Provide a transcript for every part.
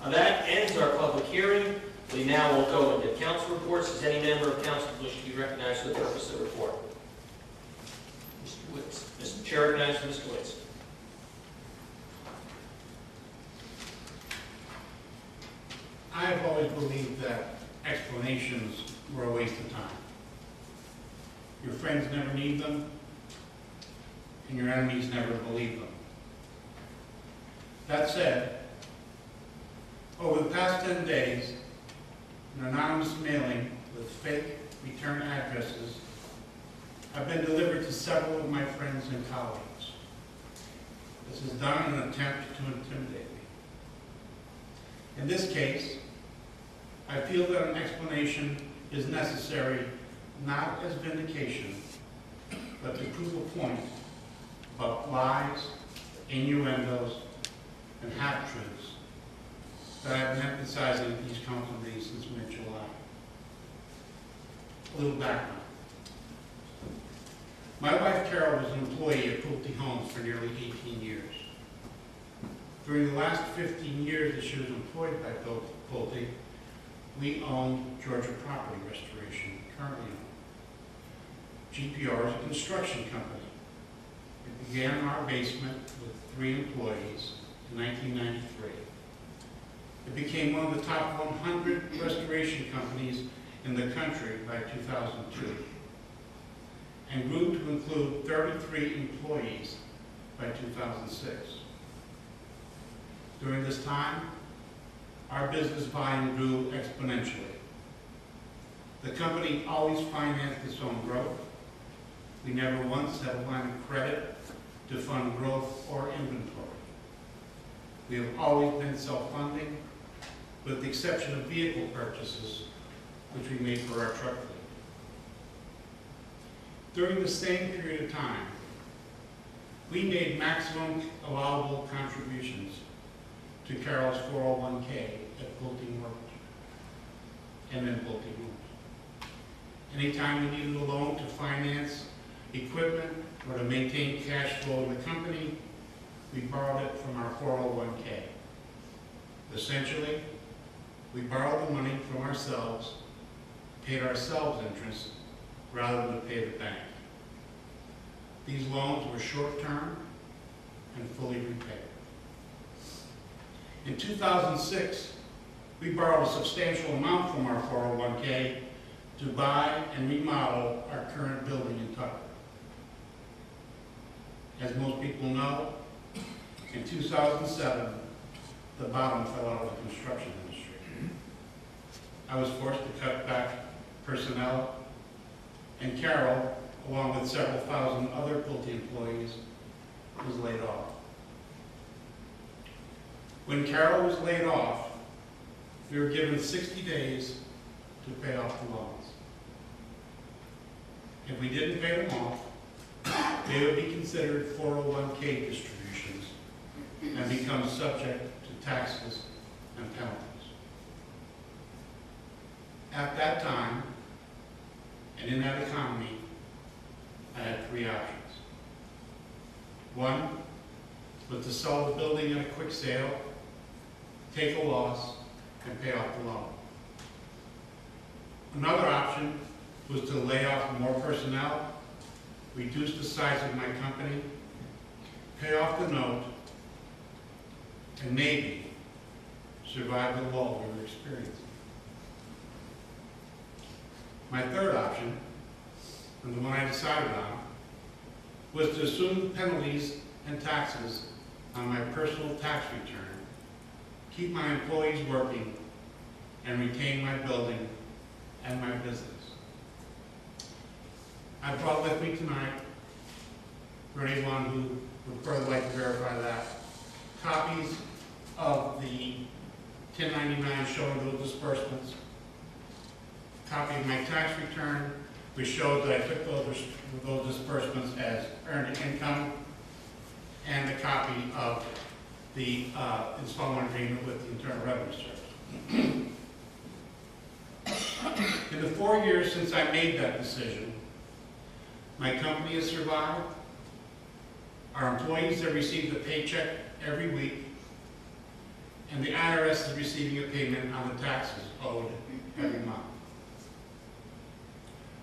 That ends our public hearing. We now will go into council reports. Does any member of council wish to be recognized for the purpose of the report? Mr. Witz. Mr. Chair recognizes Mr. Witz. I have always believed that explanations were a waste of time. Your friends never need them, and your enemies never believe them. That said, over the past 10 days, an anonymous mailing with fake return addresses have been delivered to several of my friends and colleagues. This is done in an attempt to intimidate me. In this case, I feel that an explanation is necessary, not as vindication, but to prove a point about lies, innuendos, and half-truths that I've been emphasizing at these council meetings since mid-July. A little background. My wife Carol was an employee at Pulte Homes for nearly 18 years. During the last 15 years that she was employed by Pulte, we owned Georgia Property Restoration, currently owned. GPR is a construction company. It began in our basement with 3 employees in 1993. It became one of the top 100 restoration companies in the country by 2002 and grew to include 33 employees by 2006. During this time, our business volume grew exponentially. The company always financed its own growth. We never once had a line of credit to fund growth or inventory. We have always been self-funding, with the exception of vehicle purchases, which we made for our truck fleet. During the same period of time, we made maximum allowable contributions to Carol's 401k at Pulte Mortgage and then Pulte Homes. Anytime we needed a loan to finance equipment or to maintain cash flow in the company, we borrowed it from our 401k. Essentially, we borrowed the money from ourselves, paid ourselves interest, rather than to pay the bank. These loans were short-term and fully repaid. In 2006, we borrowed a substantial amount from our 401k to buy and remodel our current building in Tucker. As most people know, in 2007, the bottom fell out of the construction industry. I was forced to cut back personnel, and Carol, along with several thousand other Pulte employees, was laid off. When Carol was laid off, we were given 60 days to pay off the loans. If we didn't pay them off, they would be considered 401k distributions and become subject to taxes and penalties. At that time, and in that economy, I had 3 options. One was to sell the building at a quick sale, take a loss, and pay off the loan. Another option was to lay off more personnel, reduce the size of my company, pay off the note, and maybe survive the lull we were experiencing. My third option, and the one I decided on, was to assume the penalties and taxes on my personal tax return, keep my employees working, and retain my building and my business. I brought with me tonight, for anyone who would further like to verify that, copies of the 1099 showing those disbursements, copy of my tax return, which shows that I took those disbursements as earned income, and a copy of the installment agreement with the Internal Revenue Service. In the 4 years since I made that decision, my company has survived, our employees have received a paycheck every week, and the IRS is receiving a payment on the taxes owed every month.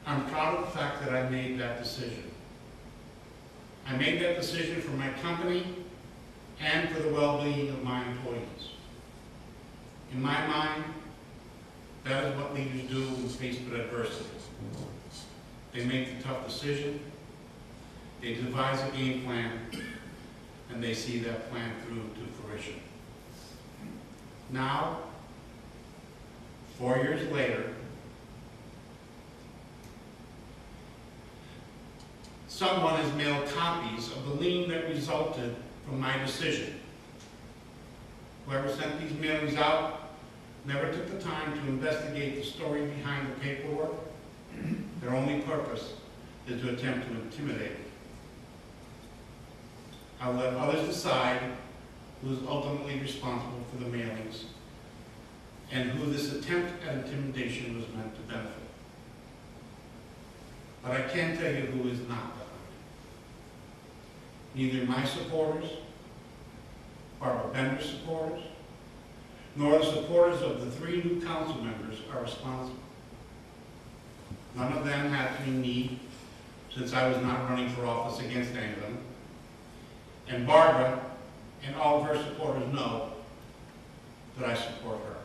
I'm proud of the fact that I made that decision. I made that decision for my company and for the well-being of my employees. In my mind, that is what leaders do when faced with adversity. They make the tough decision, they devise a game plan, and they see that plan through to fruition. Now, 4 years later, someone has mailed copies of the lien that resulted from my decision. Whoever sent these mailings out never took the time to investigate the story behind the paperwork. Their only purpose is to attempt to intimidate me. I'll let others decide who is ultimately responsible for the mailings and who this attempt at intimidation was meant to benefit. But I can tell you who is not behind it. Neither my supporters, Barbara Bender's supporters, nor the supporters of the 3 new council members are responsible. None of them had to be me, since I was not running for office against any of them. And Barbara and all of her supporters know that I support her.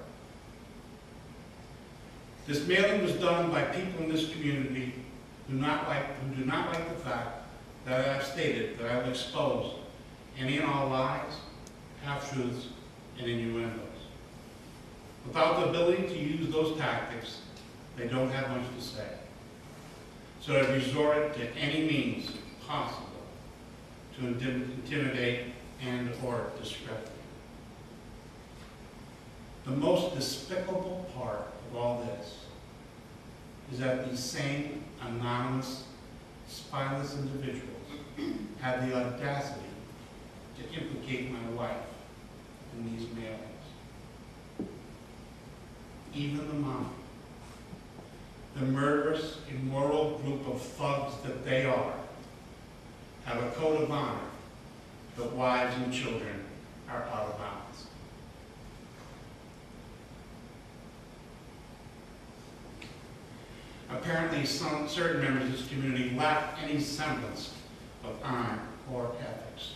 This mailing was done by people in this community who do not like the fact that I've stated that I will expose any and all lies, half-truths, and innuendos. Without the ability to use those tactics, they don't have much to say. So I've resorted to any means possible to intimidate and or discredit me. The most despicable part of all this is that these same anonymous, spineless individuals had the audacity to implicate my wife in these mailings. Even the mom, the murderous, immoral group of thugs that they are, have a code of honor that wives and children are out of bounds. Apparently, certain members of this community lack any semblance of honor or ethics.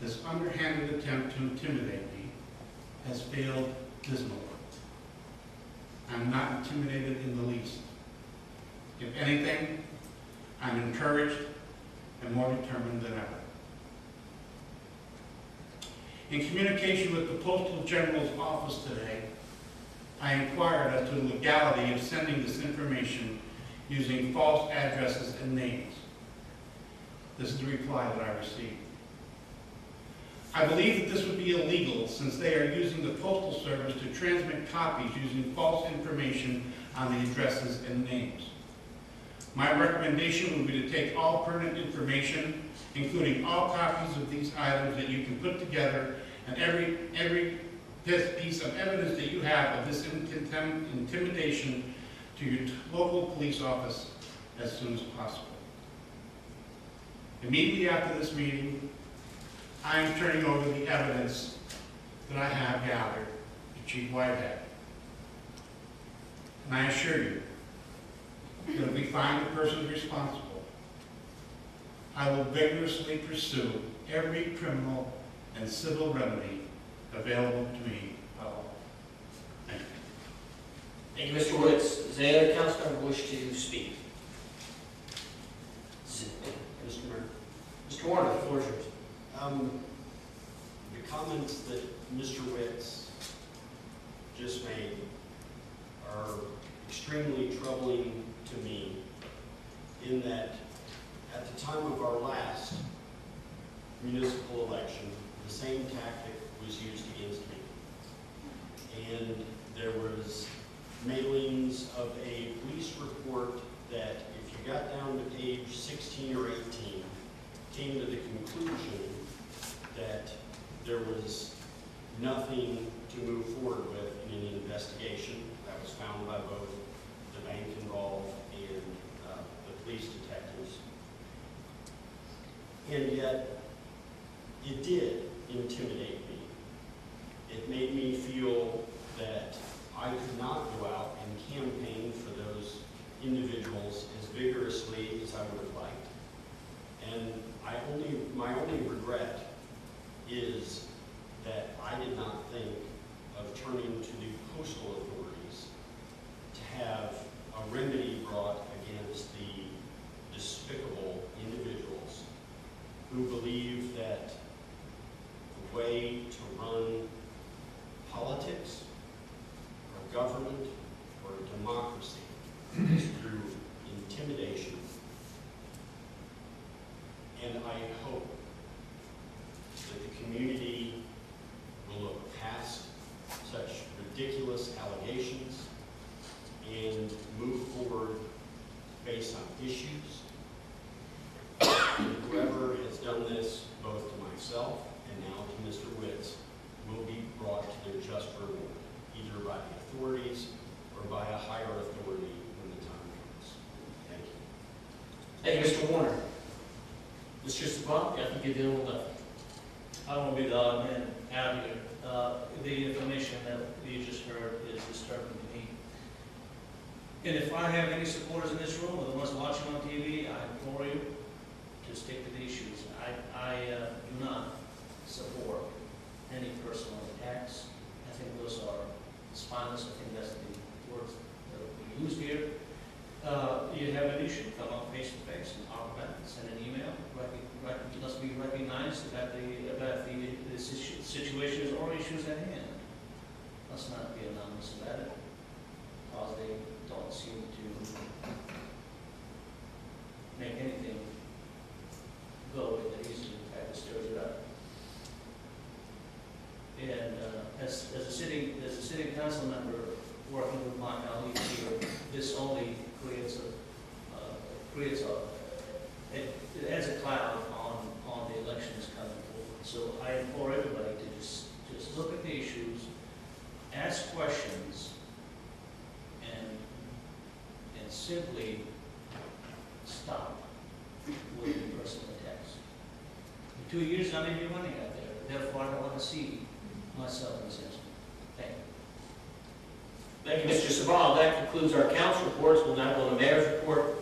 This underhanded attempt to intimidate me has failed dismally. I'm not intimidated in the least. If anything, I'm encouraged and more determined than ever. In communication with the Postal General's office today, I inquired as to the legality of sending this information using false addresses and names. This is the reply that I received. I believe that this would be illegal since they are using the Postal Service to transmit copies using false information on the addresses and names. My recommendation would be to take all pertinent information, including all copies of these items that you can put together, and every piece of evidence that you have of this intimidation to your local police office as soon as possible. Immediately after this meeting, I am turning over the evidence that I have gathered to Chief Whitehead. And I assure you that if we find the person responsible, I will vigorously pursue every criminal and civil remedy available to me by law. Thank you. Thank you, Mr. Woods. Does any other council member wish to speak? Mr. Mayor. Mr. Warner, the floor is yours. The comments that Mr. Witz just made are extremely troubling to me in that at the time of our last municipal election, the same tactic was used against me. And there was mailings of a police report that if you got down to page 16 or 18, came to the conclusion that there was nothing to move forward with in an investigation. That was found by both the bank involved and the police detectives. And yet, it did intimidate me. It made me feel that I could not go out and campaign for those individuals as vigorously as I would have liked. And my only regret is that I did not think of turning to the postal authorities to have a remedy brought against the despicable individuals who believe that the way to run politics or government or democracy is through intimidation. And I hope that the community will look past such ridiculous allegations and move forward based on issues. And whoever has done this, both to myself and now to Mr. Witz, will be brought to their just reward, either by the authorities or by a higher authority when the time comes. Thank you. Thank you, Mr. Warner. Mr. Sabah, I think you're dealing with left. I don't want to be the odd man out here. The information that you just heard is disturbing to me. And if I have any supporters in this room or the ones watching on TV, I implore you to stick to the issues. I do not support any personal attacks. I think those are spineless. I think that's the words that we use here. You have an issue, come up face to face and talk about it, send an email. Let's be recognized about the situations or issues at hand. Let's not be anonymous about it, because they don't seem to make anything go away that easily. In fact, it stirs it up. And as a sitting council member working with my colleagues here, this only it adds a cloud on the elections coming forward. So I implore everybody to just look at the issues, ask questions, and simply stop with the personal attacks. In 2 years, I may be running out there. Therefore, I don't want to see myself in this instance. Thank you. Thank you, Mr. Sabah. That concludes our council reports. We'll now go to the mayor's report.